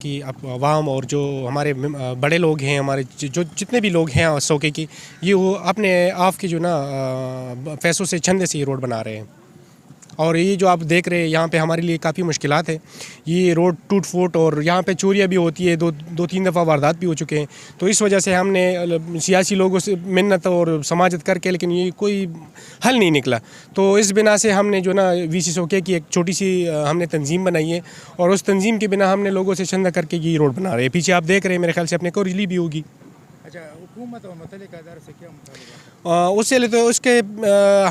کہ اب عوام اور جو ہمارے بڑے لوگ ہیں، ہمارے جو جتنے بھی لوگ ہیں سوکے کی، یہ وہ اپنے آپ کے جو نا پیسوں سے چندے سے یہ روڈ بنا رہے ہیں. اور یہ جو آپ دیکھ رہے ہیں یہاں پہ ہمارے لیے کافی مشکلات ہیں. یہ روڈ ٹوٹ پھوٹ اور یہاں پہ چوریاں بھی ہوتی ہے، دو تین دفعہ واردات بھی ہو چکے ہیں. تو اس وجہ سے ہم نے سیاسی لوگوں سے منت اور سماجت کر کے، لیکن یہ کوئی حل نہیں نکلا. تو اس بنا سے ہم نے جو نا وی سی سوکے کی ایک چھوٹی سی ہم نے تنظیم بنائی ہے، اور اس تنظیم کے بنا ہم نے لوگوں سے چندہ کر کے یہ روڈ بنا رہے ہیں. پیچھے آپ دیکھ رہے ہیں، میرے خیال سے اپنے کو ریلی بھی ہوگی. اچھا، حکومت اور متعلقہ اداروں سے کیا مطالبہ؟ اس سے تو اس کے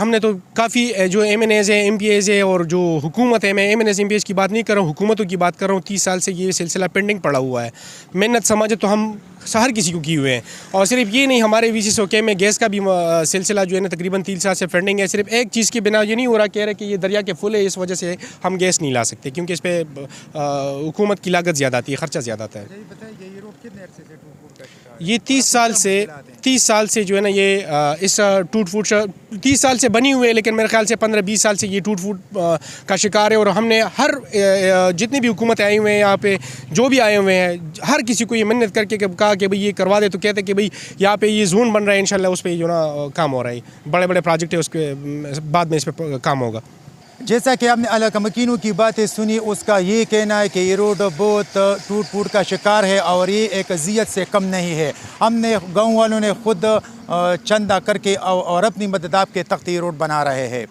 ہم نے تو کافی جو ایم این ایز ہیں، ایم پی ایز ہے، اور جو حکومت ہے، میں M N As M P As کی بات نہیں کر رہا ہوں، حکومتوں کی بات کر رہا ہوں. 30 سال سے یہ سلسلہ پینڈنگ پڑا ہوا ہے. منت سماجت تو ہم ہر کسی کو کیے ہوئے ہیں. اور صرف یہ نہیں، ہمارے وی سی سوکے میں گیس کا بھی سلسلہ جو ہے نا تقریباً 3 سال سے پینڈنگ ہے. صرف ایک چیز کے بنا یہ نہیں ہو رہا، کہہ رہے کہ یہ دریا کے پھول ہے، اس وجہ سے ہم گیس نہیں لا سکتے، کیونکہ اس پہ حکومت کی لاگت زیادہ آتی ہے، خرچہ زیادہ آتا ہے. یہ روڈ کتنے عرصے سے ٹوٹ پھوٹ کا شکار ہے؟ یہ 30 سال سے جو ہے نا یہ اس ٹوٹ پھوٹ 30 سال سے بنی ہوئی ہے، لیکن میرے خیال سے 15-20 سال سے یہ ٹوٹ پھوٹ کا شکار ہے. اور ہم نے ہر جتنی بھی حکومتیں آئی ہوئے ہیں یہاں پہ، جو بھی آئے ہوئے ہیں، ہر کسی کو یہ منت کر کے کہا کہ بھئی یہ کروا دے، تو کہتے کہ بھئی یہاں پہ یہ زون بن رہا ہے، انشاءاللہ اس پہ جو نا کام ہو رہا ہے. بڑے بڑے پروجیکٹ ہے، اس کے بعد میں اس پہ کام ہوگا. جیسا کہ آپ نے علاقہ مکینوں کی باتیں سنی، اس کا یہ کہنا ہے کہ یہ روڈ بہت ٹوٹ پھوٹ کا شکار ہے اور یہ ایک اذیت سے کم نہیں ہے. ہم نے گاؤں والوں نے خود چندہ کر کے اور اپنی مدد آپ کے تخت یہ روڈ بنا رہے ہیں.